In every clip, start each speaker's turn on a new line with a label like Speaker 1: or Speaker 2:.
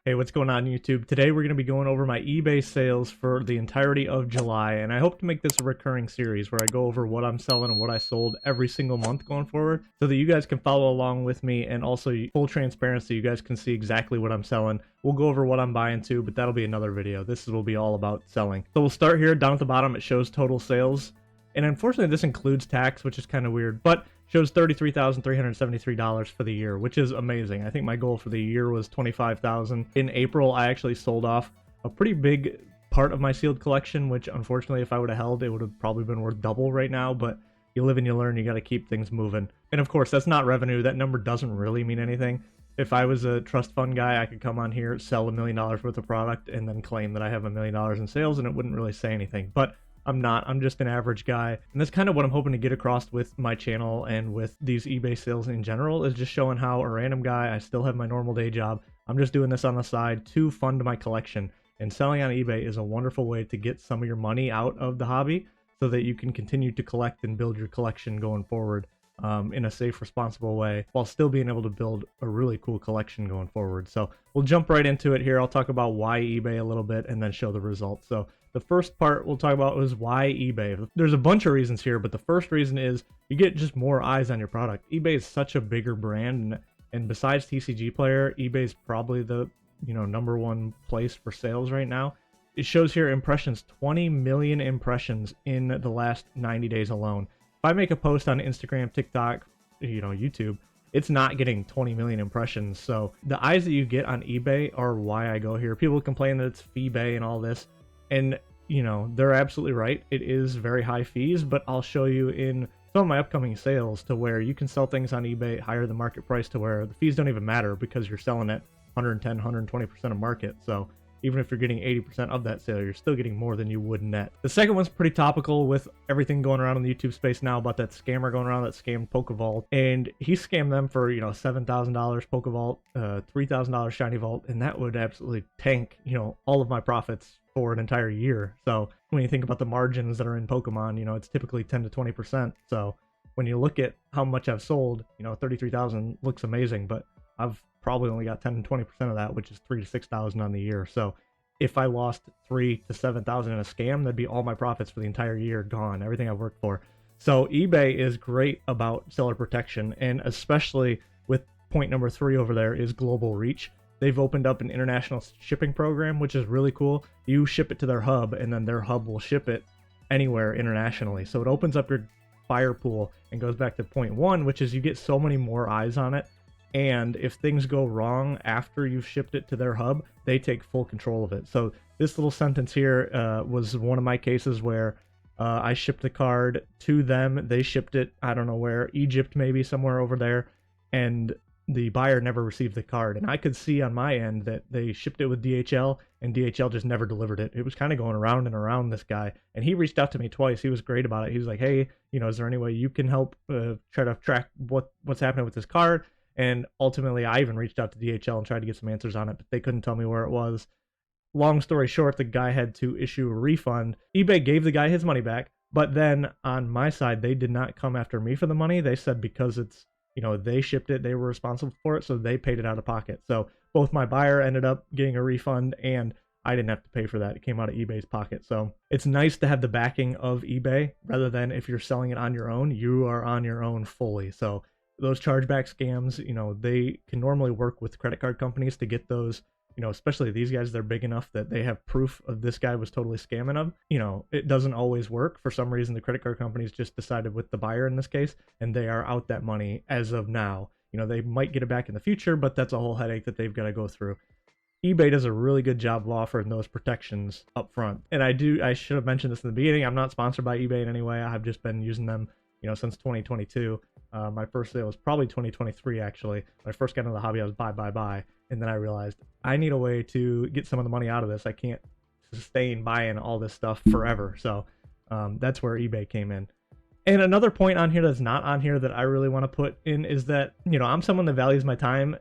Speaker 1: Hey, what's going on YouTube? Today we're going to be going over my eBay sales for the entirety of July, and I hope to make this a recurring series where I go over what I'm selling and what I sold every single month going forward so that you guys can follow along with me, and also full transparency, you guys can see exactly what I'm selling. We'll go over what I'm buying too, but that'll be another video. This will be all about selling. So we'll start here. Down at the bottom it shows total sales, and unfortunately this includes tax, which is kind of weird, but shows $33,373 for the year, which is amazing. I think my goal for the year was $25,000. In April, I actually sold off a pretty big part of my sealed collection, which unfortunately, if I would have held, it would have probably been worth double right now, but you live and you learn, you got to keep things moving. And of course, that's not revenue. That number doesn't really mean anything. If I was a trust fund guy, I could come on here, sell $1 million worth of product, and then claim that I have $1 million in sales, and it wouldn't really say anything. But I'm not. I'm just an average guy. And that's kind of what I'm hoping to get across with my channel and with these eBay sales in general, is just showing how a random guy, I still have my normal day job. I'm just doing this on the side to fund my collection. And selling on eBay is a wonderful way to get some of your money out of the hobby so that you can continue to collect and build your collection going forward in a safe, responsible way, while still being able to build a really cool collection going forward. So we'll jump right into it here. I'll talk about why eBay a little bit and then show the results. So the first part we'll talk about is why eBay. There's a bunch of reasons here, but the first reason is you get just more eyes on your product. eBay is such a bigger brand, and besides TCGPlayer, eBay is probably the #1 place for sales right now. It shows here impressions, 20 million impressions in the last 90 days alone. If I make a post on Instagram, TikTok, YouTube, it's not getting 20 million impressions. So the eyes that you get on eBay are why I go here. People complain that it's fee-bay and all this, and they're absolutely right. It is very high fees, but I'll show you in some of my upcoming sales to where you can sell things on eBay higher than market price, to where the fees don't even matter because you're selling at 110, 120% of market. So even if you're getting 80% of that sale, you're still getting more than you would net. The second one's pretty topical with everything going around in the YouTube space now about that scammer going around that scammed PokeVault. And he scammed them for, $7,000 PokeVault, $3,000 Shiny Vault, and that would absolutely tank, all of my profits for an entire year. So when you think about the margins that are in Pokemon, it's typically 10 to 20%. So when you look at how much I've sold, 33,000 looks amazing, but I've probably only got 10 to 20% of that, which is 3,000 to 6,000 on the year. So if I lost 3,000 to 7,000 in a scam, that'd be all my profits for the entire year gone, everything I've worked for. So eBay is great about seller protection, and especially with point number 3 over there is global reach. They've opened up an international shipping program, which is really cool. You ship it to their hub, and then their hub will ship it anywhere internationally. So it opens up your buyer pool, and goes back to point 1, which is you get so many more eyes on it. And if things go wrong after you've shipped it to their hub, they take full control of it. So this little sentence here was one of my cases where I shipped the card to them. They shipped it, I don't know where, Egypt maybe, somewhere over there. And the buyer never received the card. And I could see on my end that they shipped it with DHL, and DHL just never delivered it. It was kind of going around and around, this guy. And he reached out to me twice. He was great about it. He was like, hey, is there any way you can help try to track what's happening with this card? And ultimately, I even reached out to DHL and tried to get some answers on it, but they couldn't tell me where it was. Long story short, the guy had to issue a refund. eBay gave the guy his money back, but then on my side, they did not come after me for the money. They said because it's, they shipped it, they were responsible for it, so they paid it out of pocket. So both my buyer ended up getting a refund, and I didn't have to pay for that. It came out of eBay's pocket. So it's nice to have the backing of eBay, rather than if you're selling it on your own, you are on your own fully. So those chargeback scams, they can normally work with credit card companies to get those, especially these guys, they're big enough that they have proof of this guy was totally scamming them. It doesn't always work. For some reason, the credit card companies just decided with the buyer in this case, and they are out that money as of now. They might get it back in the future, but that's a whole headache that they've got to go through. eBay does a really good job of offering those protections up front. And I should have mentioned this in the beginning. I'm not sponsored by eBay in any way. I've just been using them since 2022. My first sale was probably 2023, actually. When I first got into the hobby, I was buy. And then I realized I need a way to get some of the money out of this. I can't sustain buying all this stuff forever. So that's where eBay came in. And another point on here that's not on here that I really want to put in is that, I'm someone that values my time.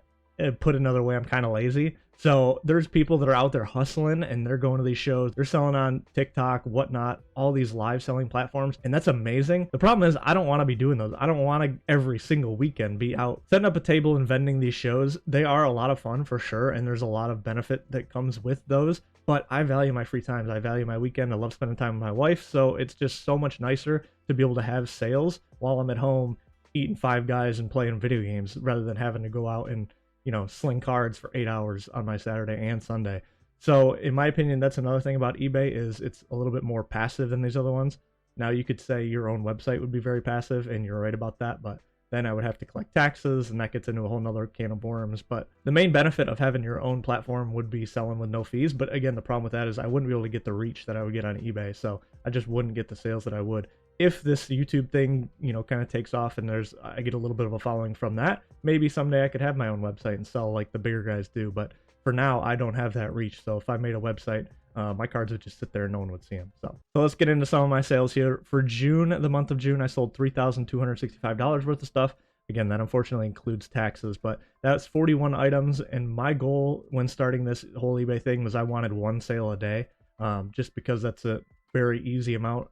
Speaker 1: put another way, I'm kind of lazy. So there's people that are out there hustling and they're going to these shows. They're selling on TikTok, whatnot, all these live selling platforms. And that's amazing. The problem is I don't want to be doing those. I don't want to every single weekend be out setting up a table and vending these shows. They are a lot of fun for sure. And there's a lot of benefit that comes with those. But I value my free times. I value my weekend. I love spending time with my wife. So it's just so much nicer to be able to have sales while I'm at home eating Five Guys and playing video games rather than having to go out and, you know, sling cards for 8 hours on my Saturday and Sunday. So in my opinion, that's another thing about eBay is it's a little bit more passive than these other ones. Now you could say your own website would be very passive, and you're right about that, but then I would have to collect taxes, and that gets into a whole nother can of worms. But the main benefit of having your own platform would be selling with no fees. But again, the problem with that is I wouldn't be able to get the reach that I would get on eBay. So I just wouldn't get the sales that I would. If this YouTube thing, you know, kind of takes off and I get a little bit of a following from that, maybe someday I could have my own website and sell like the bigger guys do. But for now, I don't have that reach. So if I made a website, my cards would just sit there and no one would see them. So let's get into some of my sales here. For June, the month of June, I sold $3,265 worth of stuff. Again, that unfortunately includes taxes, but that's 41 items. And my goal when starting this whole eBay thing was I wanted one sale a day, just because that's a very easy amount.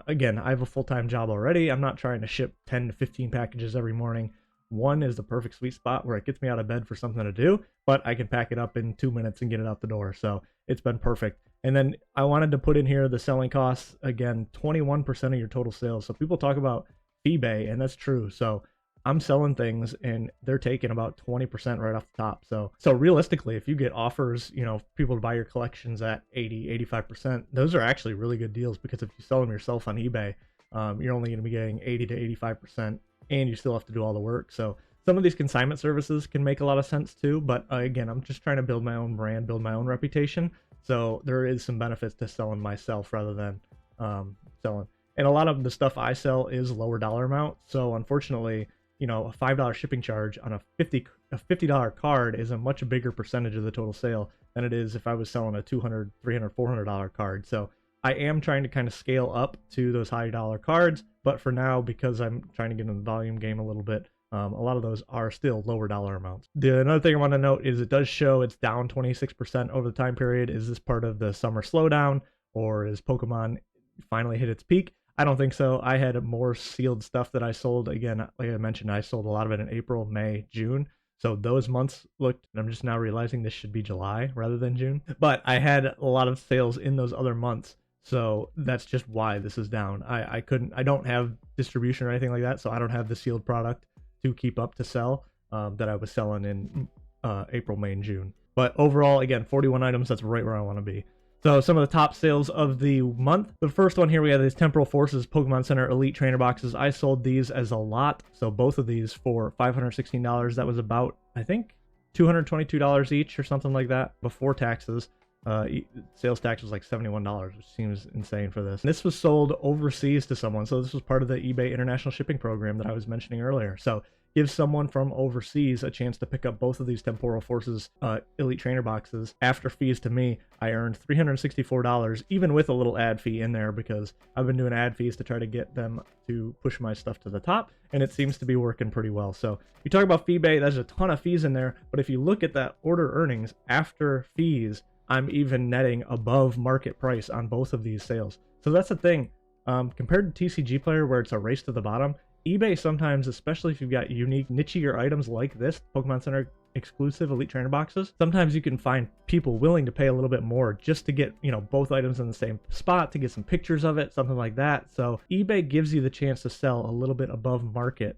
Speaker 1: Again, I have a full-time job already. I'm not trying to ship 10 to 15 packages every morning. One is the perfect sweet spot where it gets me out of bed for something to do, but I can pack it up in 2 minutes and get it out the door. So it's been perfect. And then I wanted to put in here the selling costs. Again, 21% of your total sales. So people talk about eBay, and that's true. So I'm selling things and they're taking about 20% right off the top. So realistically, if you get offers, you know, people to buy your collections at 80-85%, those are actually really good deals, because if you sell them yourself on eBay, you're only going to be getting 80-85%, and you still have to do all the work. So some of these consignment services can make a lot of sense too. But again, I'm just trying to build my own brand, build my own reputation. So there is some benefits to selling myself rather than selling. And a lot of the stuff I sell is lower dollar amount. So unfortunately, you know, a $5 shipping charge on a $50 card is a much bigger percentage of the total sale than it is if I was selling a $200, $300, $400 card. So I am trying to kind of scale up to those high dollar cards, but for now, because I'm trying to get in the volume game a little bit, a lot of those are still lower dollar amounts. Another thing I want to note is it does show it's down 26% over the time period. Is this part of the summer slowdown, or is Pokemon finally hit its peak? I don't think so. I had more sealed stuff that I sold. Again, like I mentioned, I sold a lot of it in April, May, June. So those months looked, and I'm just now realizing this should be July rather than June. But I had a lot of sales in those other months. So that's just why this is down. I don't have distribution or anything like that. So I don't have the sealed product to keep up to sell that I was selling in April, May, and June. But overall, again, 41 items, that's right where I want to be. So some of the top sales of the month. The first one here, we have these Temporal Forces Pokemon Center Elite Trainer Boxes. I sold these as a lot. So both of these for $516. That was about, I think, $222 each or something like that before taxes. Sales tax was like $71, which seems insane for this. And this was sold overseas to someone. So this was part of the eBay international shipping program that I was mentioning earlier. So give someone from overseas a chance to pick up both of these Temporal Forces Elite Trainer boxes. After fees to me, I earned $364, even with a little ad fee in there, because I've been doing ad fees to try to get them to push my stuff to the top, and it seems to be working pretty well. So you talk about eBay, there's a ton of fees in there, but if you look at that order earnings after fees, I'm even netting above market price on both of these sales. So that's the thing. Compared to TCGPlayer, where it's a race to the bottom, eBay sometimes, especially if you've got unique, nichier items like this, Pokemon Center exclusive Elite Trainer boxes, sometimes you can find people willing to pay a little bit more just to get, you know, both items in the same spot, to get some pictures of it, something like that. So eBay gives you the chance to sell a little bit above market,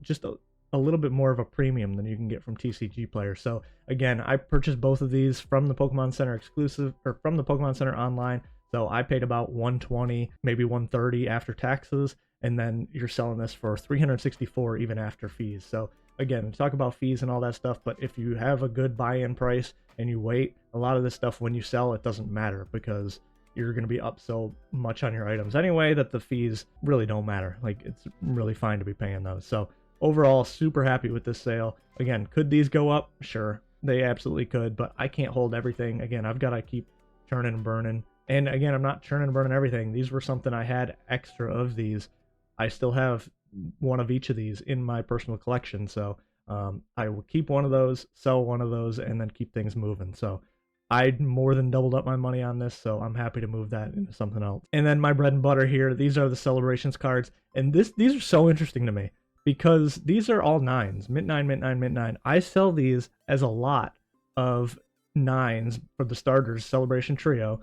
Speaker 1: just a little bit more of a premium than you can get from TCGPlayer. So again, I purchased both of these from the Pokemon Center exclusive, or from the Pokemon Center online. So I paid about $120, maybe $130 after taxes, and then you're selling this for $364 even after fees. So again, talk about fees and all that stuff, but if you have a good buy-in price and you wait, a lot of this stuff when you sell, it doesn't matter, because you're going to be up so much on your items anyway that the fees really don't matter. Like, it's really fine to be paying those. So overall, super happy with this sale. Again, could these go up? Sure, they absolutely could, but I can't hold everything. Again, I've got to keep churning and burning. And again, I'm not churning and burning everything. These were something I had extra of these. I still have one of each of these in my personal collection. So I will keep one of those, sell one of those, and then keep things moving. So I more than doubled up my money on this, so I'm happy to move that into something else. And then my bread and butter here, these are the celebrations cards, and these are so interesting to me because these are all 9s, mint 9, mint 9, mint 9. I sell these as a lot of 9s for the starters celebration trio,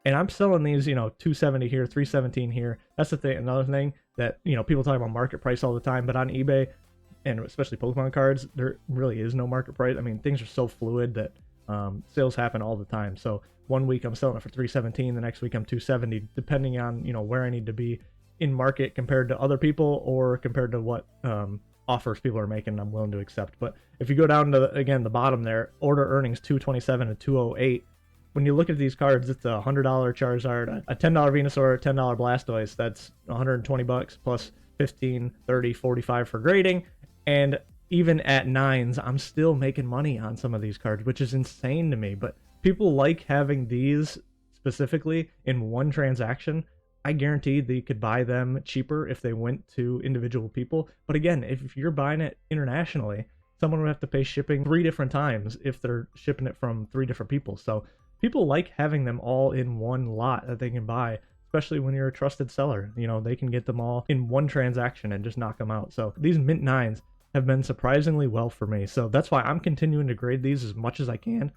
Speaker 1: and I'm selling these, 270 here, 317 here. That's the thing. Another thing that, people talk about market price all the time, but on eBay, and especially Pokemon cards, there really is no market price. I mean, things are so fluid that sales happen all the time. So one week I'm selling it for 317, the next week I'm 270, depending on, where I need to be in market compared to other people or compared to what offers people are making I'm willing to accept. But if you go down to, again, the bottom there, order earnings 227 and 208. When you look at these cards, it's a $100 Charizard, a $10 Venusaur, a $10 Blastoise. That's 120 bucks plus 15, 30, 45 for grading. And even at 9s, I'm still making money on some of these cards, which is insane to me. But people like having these specifically in one transaction. I guarantee that you could buy them cheaper if they went to individual people. But again, if you're buying it internationally, someone would have to pay shipping 3 different times if they're shipping it from 3 different people. So people like having them all in one lot that they can buy, especially when you're a trusted seller. They can get them all in one transaction and just knock them out. So these mint 9s have been surprisingly well for me. So that's why I'm continuing to grade these as much as I can,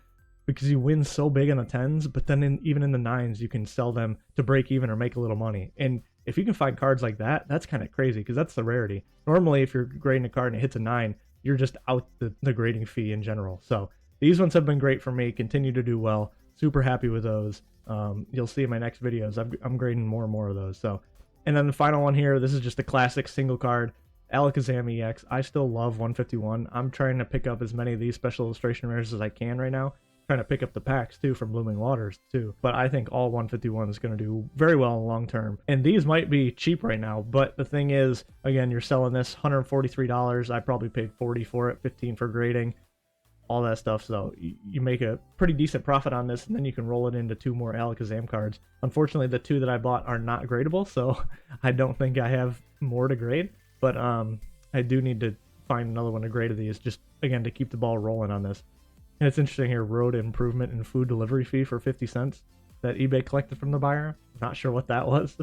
Speaker 1: because you win so big in the 10s, but then even in the 9s, you can sell them to break even or make a little money. And if you can find cards like that, that's kind of crazy because that's the rarity. Normally, if you're grading a card and it hits a 9, you're just out the grading fee in general. So these ones have been great for me, continue to do well. Super happy with those. You'll see in my next videos, I'm grading more and more of those. So, and then the final one here, this is just a classic single card, Alakazam EX. I still love 151. I'm trying to pick up as many of these special illustration rares as I can right now. Trying to pick up the packs too from Blooming Waters too. But I think all 151 is going to do very well in the long term. And these might be cheap right now, but the thing is, again, you're selling this $143. I probably paid 40 for it, 15 for grading, all that stuff. So you make a pretty decent profit on this, and then you can roll it into 2 more Alakazam cards. Unfortunately, the 2 that I bought are not gradable, so I don't think I have more to grade. But I do need to find another one to grade of these, just again to keep the ball rolling on this. And it's interesting here, road improvement and food delivery fee for 50 cents that eBay collected from the buyer. Not sure what that was.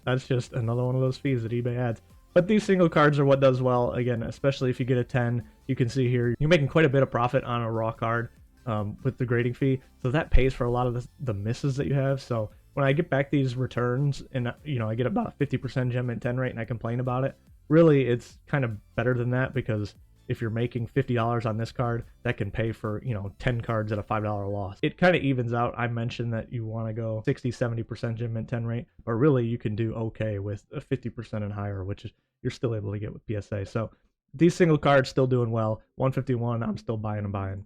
Speaker 1: That's just another one of those fees that eBay adds. But these single cards are what does well. Again, especially if you get a 10, you can see here, you're making quite a bit of profit on a raw card with the grading fee. So that pays for a lot of the misses that you have. So when I get back these returns and, I get about a 50% gem mint 10 rate and I complain about it, really it's kind of better than that, because if you're making $50 on this card, that can pay for, 10 cards at a $5 loss. It kind of evens out. I mentioned that you want to go 60-70% gem mint 10 rate, but really you can do okay with a 50% and higher, which is you're still able to get with PSA. So these single cards still doing well. 151, I'm still buying and buying.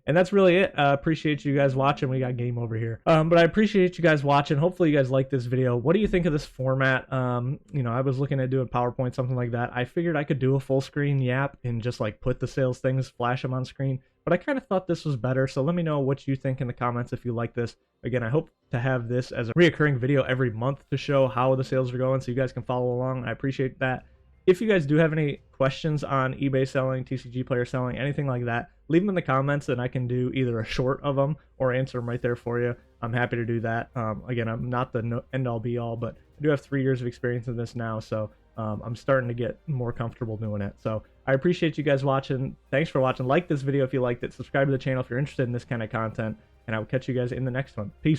Speaker 1: And that's really it. Appreciate you guys watching. We got game over here. But I appreciate you guys watching. Hopefully you guys like this video. What do you think of this format? I was looking at doing PowerPoint, something like that. I figured I could do a full screen yap and just like put the sales things, flash them on screen. But I kind of thought this was better. So let me know what you think in the comments if you like this. Again, I hope to have this as a reoccurring video every month to show how the sales are going so you guys can follow along. I appreciate that. If you guys do have any questions on eBay selling, TCG player selling, anything like that, leave them in the comments and I can do either a short of them or answer them right there for you. I'm happy to do that. Again, I'm not the end-all be-all, but I do have 3 years of experience in this now, so I'm starting to get more comfortable doing it. So I appreciate you guys watching. Thanks for watching. Like this video if you liked it. Subscribe to the channel if you're interested in this kind of content, and I will catch you guys in the next one. Peace.